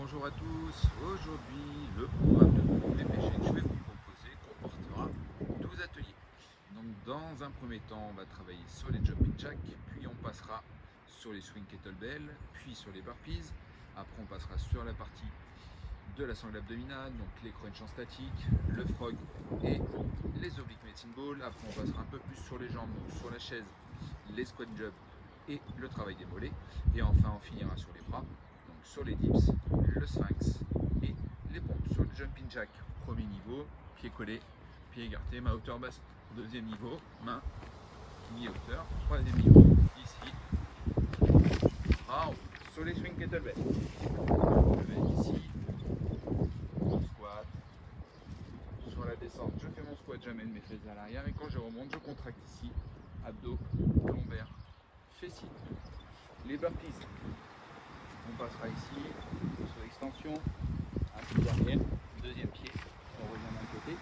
Bonjour à tous, aujourd'hui le programme de groupe PPG que je vais vous proposer comportera 12 ateliers. Donc dans un premier temps on va travailler sur les jumping jacks, puis on passera sur les swing kettlebell, puis sur les burpees, après on passera sur la partie de la sangle abdominale, donc les crunchs en statique, le frog et les obliques medicine ball. Après on passera un peu plus sur les jambes, donc sur la chaise, les squat jump et le travail des mollets, et enfin on finira sur les bras, donc sur les dips, le sphinx et les pompes. Sur le jumping jack, premier niveau, pied collé, pied écarté, main hauteur basse. Deuxième niveau, main mi-hauteur. Troisième niveau, ici, en haut. Sur les swing kettlebell, je vais ici, squat. Sur la descente, je fais mon squat, j'amène mes fesses à l'arrière, et quand je remonte, je contracte ici, abdos, lombaires, fessiers. Les burpees, on passera ici sur l'extension, un pied derrière, deuxième pied, on revient d'un côté,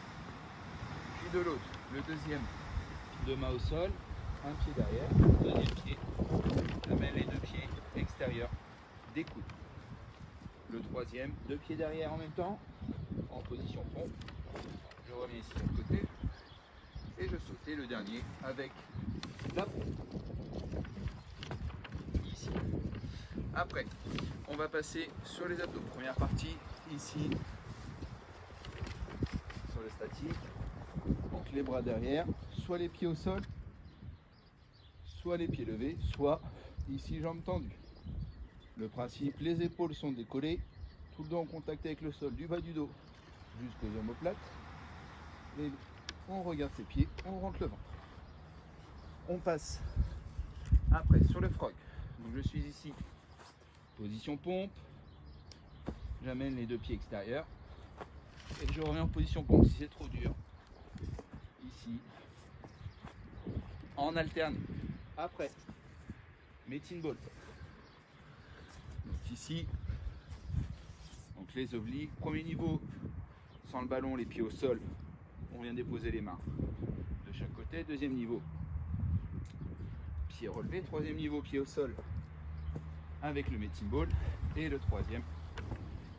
puis de l'autre, le deuxième, deux mains au sol, un pied derrière, deuxième pied, j'amène les deux pieds extérieurs des coudes. Le troisième, deux pieds derrière en même temps, en position pompe, je reviens ici sur le côté, et je saute le dernier avec la pompe. Ici. Après, on va passer sur les abdos. Première partie, ici, sur le statique. Donc les bras derrière, soit les pieds au sol, soit les pieds levés, soit ici jambes tendues. Le principe, les épaules sont décollées, tout le dos en contact avec le sol, du bas du dos jusqu'aux omoplates. Et on regarde ses pieds, on rentre le ventre. On passe après sur le frog. Donc je suis ici, position pompe, j'amène les deux pieds extérieurs et je reviens en position pompe si c'est trop dur. Ici, en alterné. Après, medicine ball. Donc ici, donc les obliques, premier niveau, sans le ballon, les pieds au sol, on vient déposer les mains de chaque côté. Deuxième niveau, pied relevé. Troisième niveau, pied au sol avec le medicine ball. Et le troisième,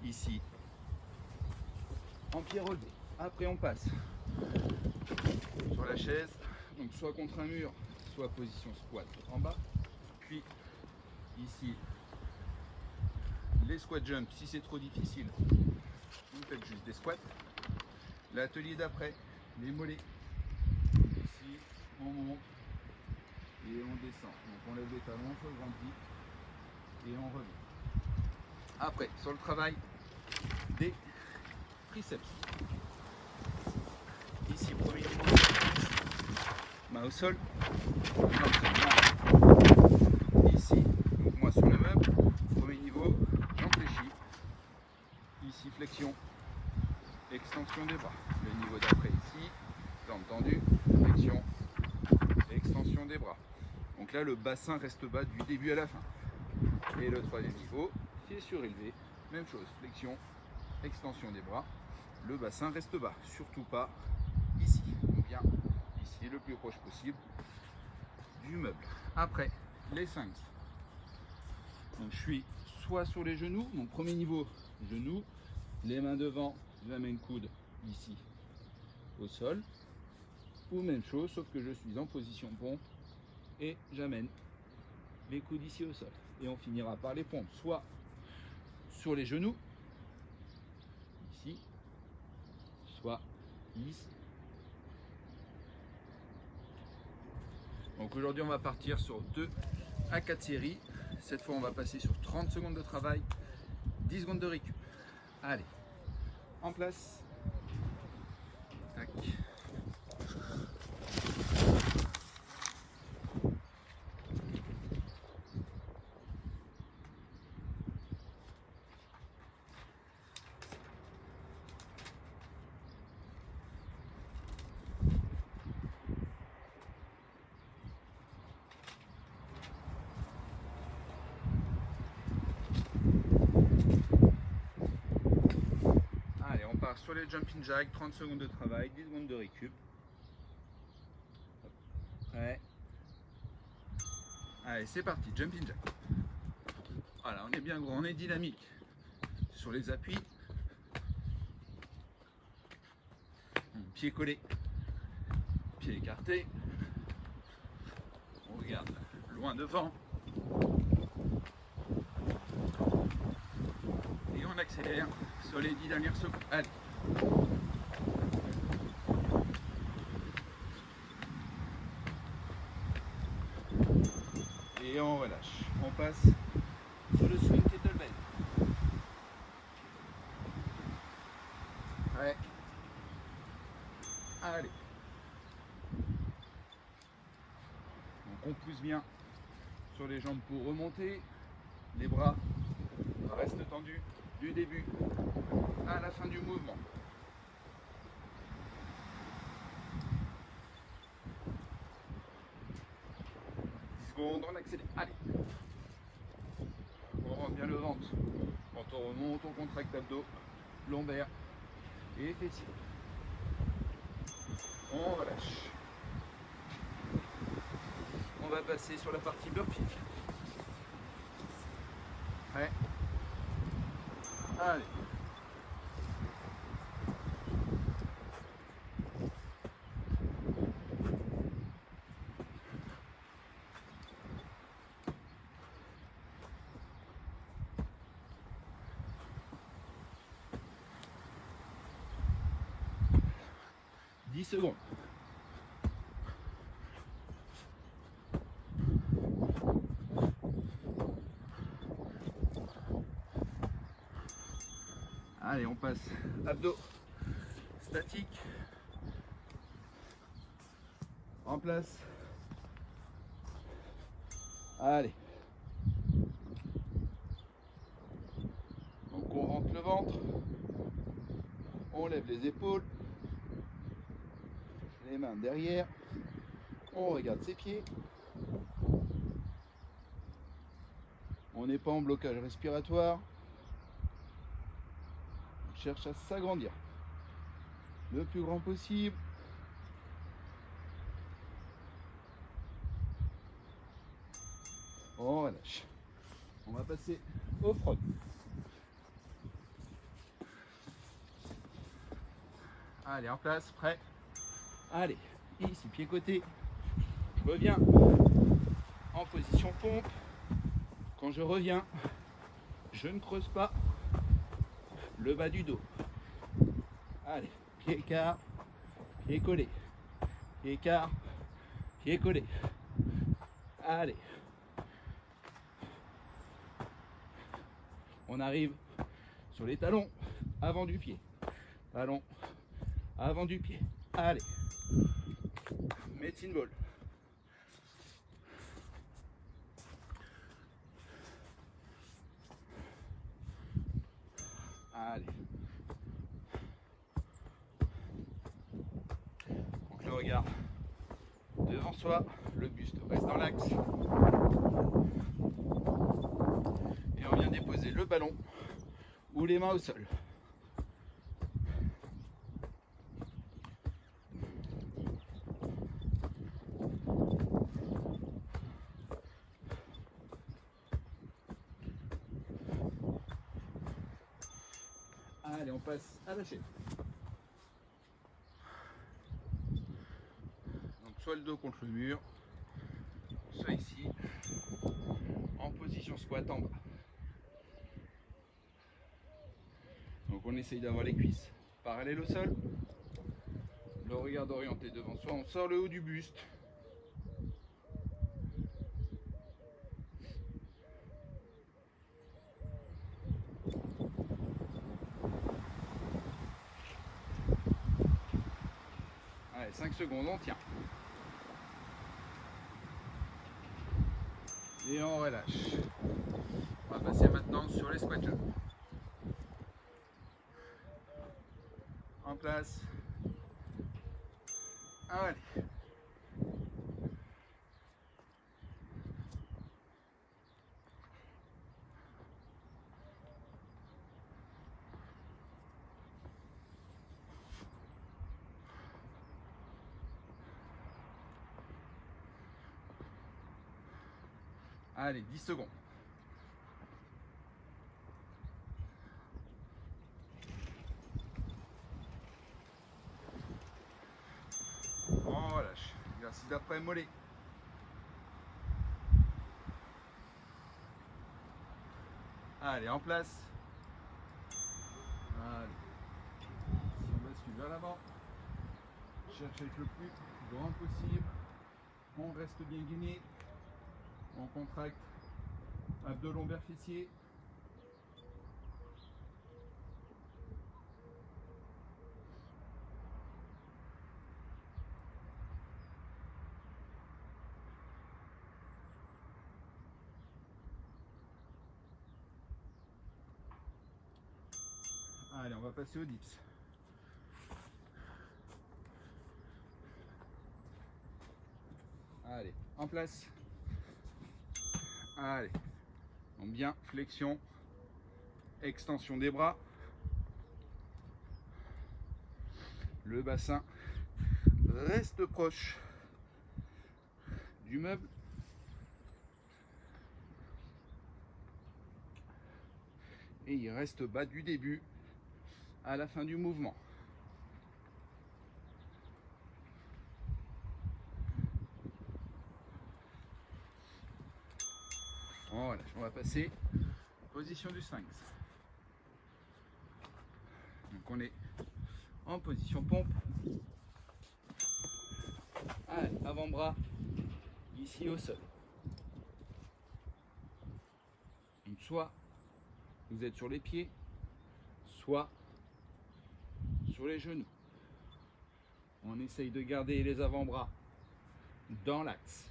ici, en pied relevé. Après on passe sur la chaise, donc soit contre un mur, soit position squat en bas. Puis ici, les squat jump, si c'est trop difficile, vous faites juste des squats. L'atelier d'après, les mollets. Ici, on monte et on descend. Donc on lève les talons, on se grandit et on revient. Après, sur le travail des triceps. Ici, premier niveau, main au sol. Ici, donc moi sur le meuble, premier niveau, on fléchit. Ici, flexion, extension des bras. Le niveau d'après ici, jambes tendues, flexion, extension des bras. Donc là, le bassin reste bas du début à la fin. Et le troisième niveau, pied surélevé, même chose, flexion, extension des bras. Le bassin reste bas, surtout pas ici. On vient ici le plus proche possible du meuble. Après, les sphinx. Donc je suis soit sur les genoux, donc premier niveau, genoux, les mains devant, j'amène coude ici au sol, ou même chose, sauf que je suis en position pompe et j'amène les coudes ici au sol. Et on finira par les pompes, soit sur les genoux, ici, soit ici. Donc aujourd'hui on va partir sur 2 à 4 séries. Cette fois on va passer sur 30 secondes de travail, 10 secondes de récup. Allez, en place. Tac. Allez, on part sur les jumping jacks, 30 secondes de travail, 10 secondes de récup. Prêt. Allez, c'est parti, jumping jack. Voilà, on est bien gros, on est dynamique. sur les appuis. Pied collé, pied écarté. On regarde loin devant. Et on accélère sur les 10 dernières secondes. Allez. Et on relâche. On passe sur le swing kettlebell. Ouais. Allez. Donc on pousse bien sur les jambes pour remonter. Les bras restent tendus du début à la fin du mouvement. On accélère. Allez. On rentre bien le ventre. Quand on remonte, on contracte abdos, lombaires et fessiers. On relâche. On va passer sur la partie burpee. Ouais. Allez. Secondes. Allez, on passe abdos statiques en place. Allez. Donc on rentre le ventre, on lève les épaules, les mains derrière, on regarde ses pieds. On n'est pas en blocage respiratoire. On cherche à s'agrandir le plus grand possible. On relâche. On va passer au front. Allez, en place, prêt. Allez, ici, pied côté. Je reviens en position pompe. Quand je reviens, je ne creuse pas le bas du dos. Allez, pied écart, pied collé. Pied écart, pied collé. Allez. On arrive sur les talons avant du pied. Talons avant du pied. Allez. Medicine ball. Allez. Donc le regard devant soi, le buste reste dans l'axe. Et on vient déposer le ballon ou les mains au sol. Allez, on passe à la chaîne. Donc soit le dos contre le mur, soit ici, en position squat en bas. Donc on essaye d'avoir les cuisses parallèles au sol, le regard orienté devant soi, on sort le haut du buste. Allez, 5 secondes, on tient. Et on relâche. On va passer maintenant sur les squat jump. En place. Allez. Allez, 10 secondes. Exercice d'après, mollet. Allez, en place. Allez. Si on bascule vers l'avant, cherche à être le plus grand possible. On reste bien gainé. On contracte abdos lombaires fessiers. Allez, on va passer au dips. Allez, en place. Allez. Donc bien, flexion, extension des bras. Le bassin reste proche du meuble. Et il reste bas du début à la fin du mouvement. Voilà, on va passer position du sphinx. Donc on est en position pompe. Allez, avant-bras ici au sol. Donc soit vous êtes sur les pieds, soit sur les genoux. On essaye de garder les avant-bras dans l'axe.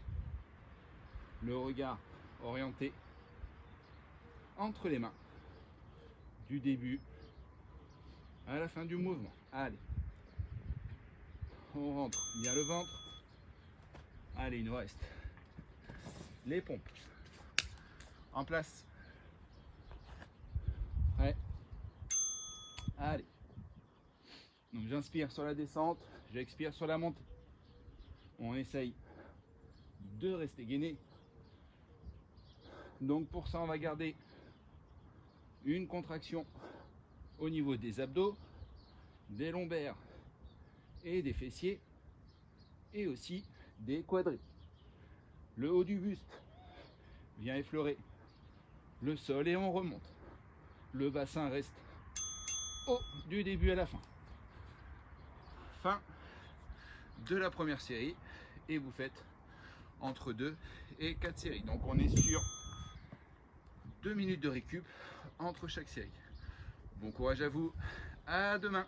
Le regard orienté entre les mains du début à la fin du mouvement. Allez, on rentre bien le ventre. Allez, il nous reste les pompes en place. Prêt? Allez, donc j'inspire sur la descente, j'expire sur la montée. On essaye de rester gainé. Donc pour ça, on va garder une contraction au niveau des abdos, des lombaires et des fessiers, et aussi des quadris. Le haut du buste vient effleurer le sol et on remonte. Le bassin reste haut du début à la fin. Fin de la première série et vous faites entre 2 et 4 séries. Donc on est sur 2 minutes de récup entre chaque série. Bon courage à vous, à demain.